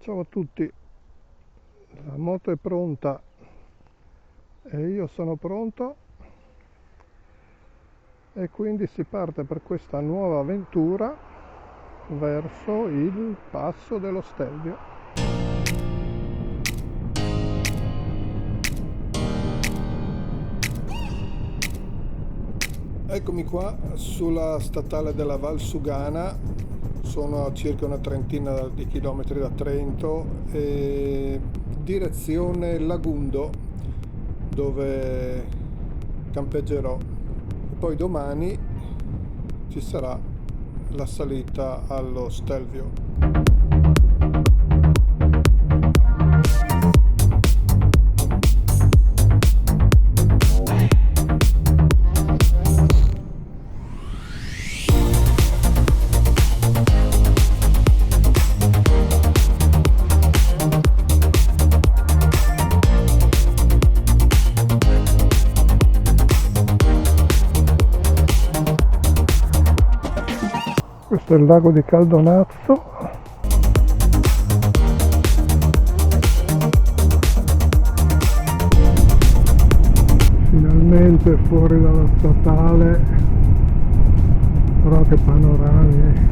Ciao a tutti, la moto è pronta e io sono pronto e quindi si parte per questa nuova avventura verso il passo dello Stelvio. Eccomi qua sulla statale della Valsugana. Sono a circa una trentina di chilometri da Trento e direzione Lagundo, dove campeggerò. E poi domani ci sarà la salita allo Stelvio. Questo è il lago di Caldonazzo. Finalmente fuori dalla statale, però che panorami,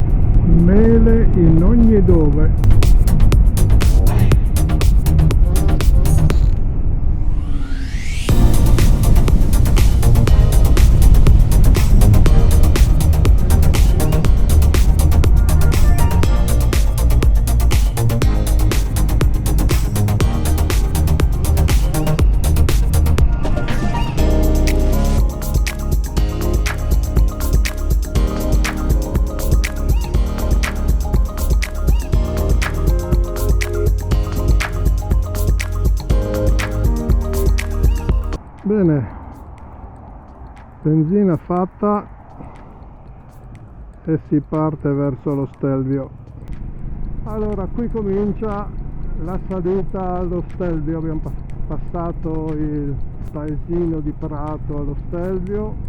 mele in ogni dove. Bene, benzina fatta e si parte verso lo Stelvio. Allora, qui comincia la salita allo Stelvio. Abbiamo passato il paesino di Prato allo Stelvio.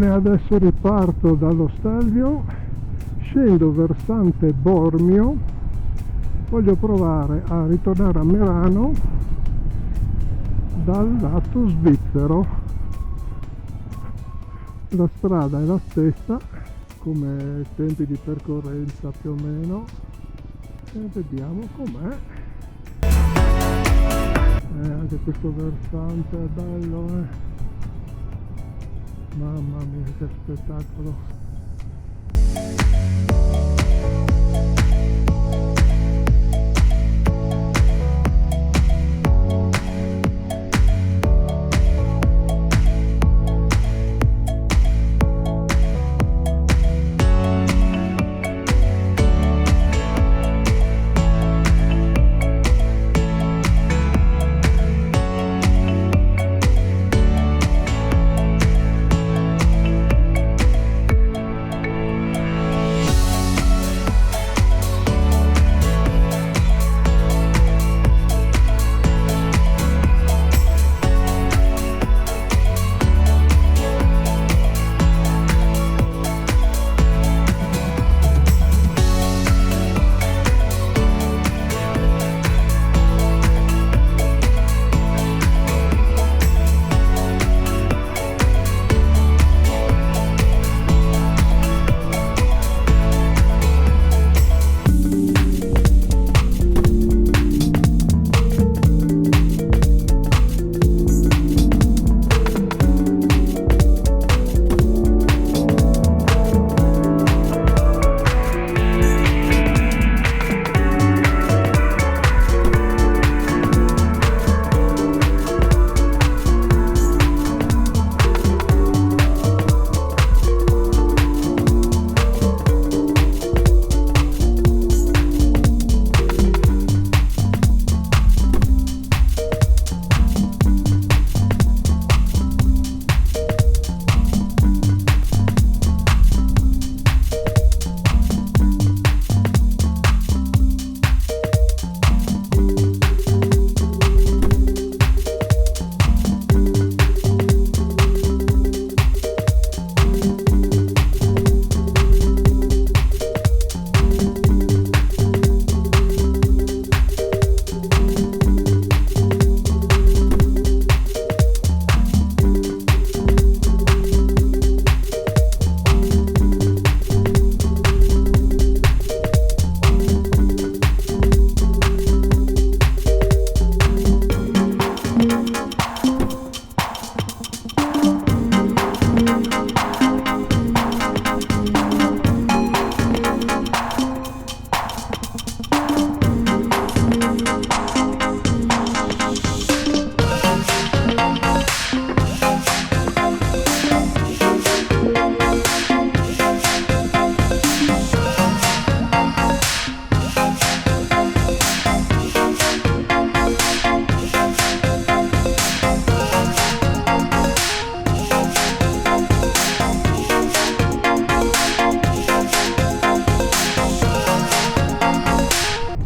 Bene, adesso riparto dallo Stelvio, scendo versante Bormio, voglio provare a ritornare a Merano dal lato svizzero. La strada è la stessa come tempi di percorrenza più o meno, e vediamo com'è. Anche questo versante è bello, mamma mia che spettacolo.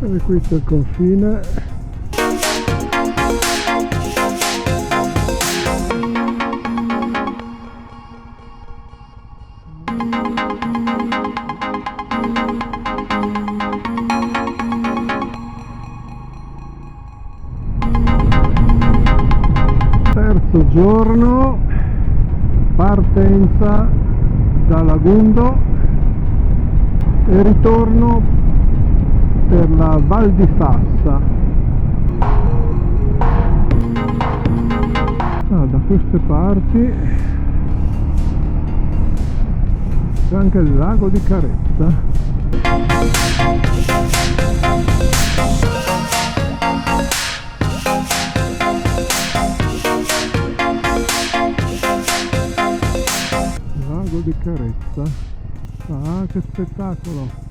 E qui c'è il confine. Terzo giorno, partenza da Lagundo e ritorno per la Val di Fassa. Da queste parti c'è anche il lago di Carezza. Lago di Carezza. Ah, che spettacolo!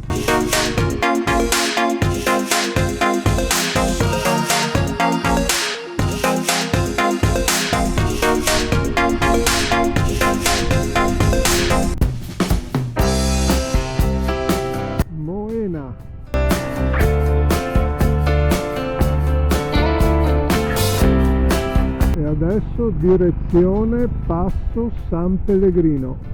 Moena. E adesso direzione Passo San Pellegrino.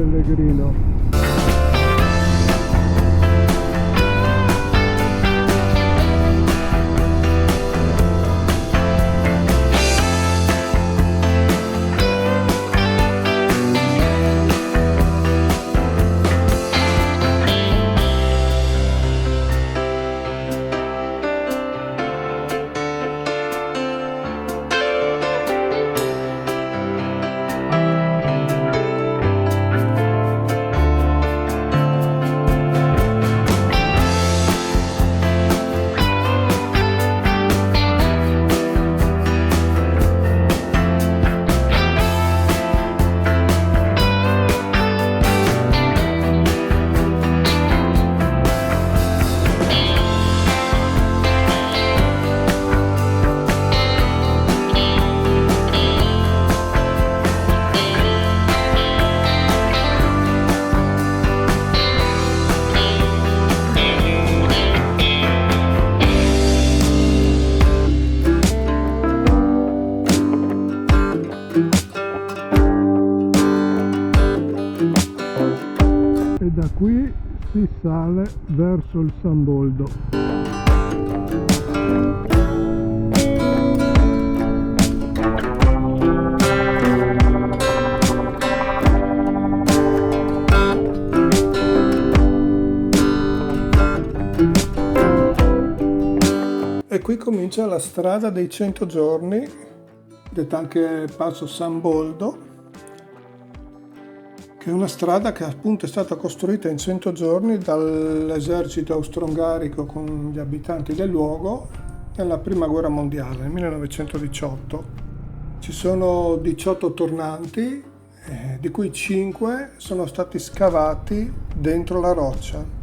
Pellegrino. E da qui si sale verso il San Boldo. E qui comincia la strada dei 100 giorni, detta anche Passo San Boldo, che è una strada che appunto è stata costruita in 100 giorni dall'esercito austro-ungarico con gli abitanti del luogo nella prima guerra mondiale, nel 1918. Ci sono 18 tornanti, di cui 5 sono stati scavati dentro la roccia.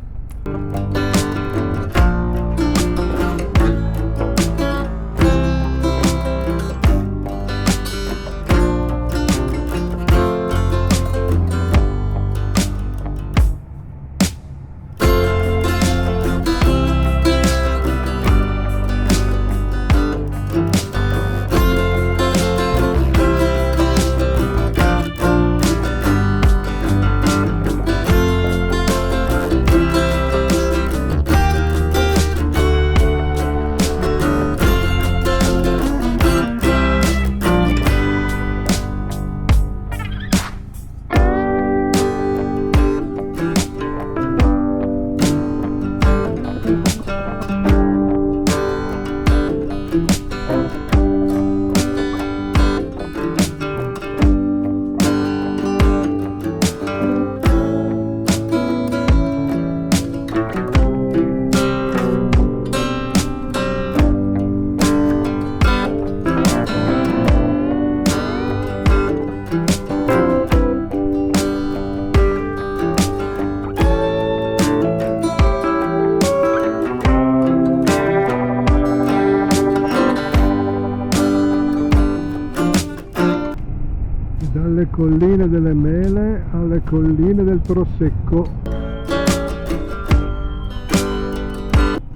Dalle colline delle Mele alle colline del Prosecco.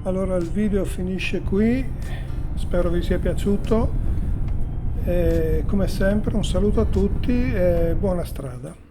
Allora il video finisce qui, spero vi sia piaciuto e come sempre un saluto a tutti e buona strada.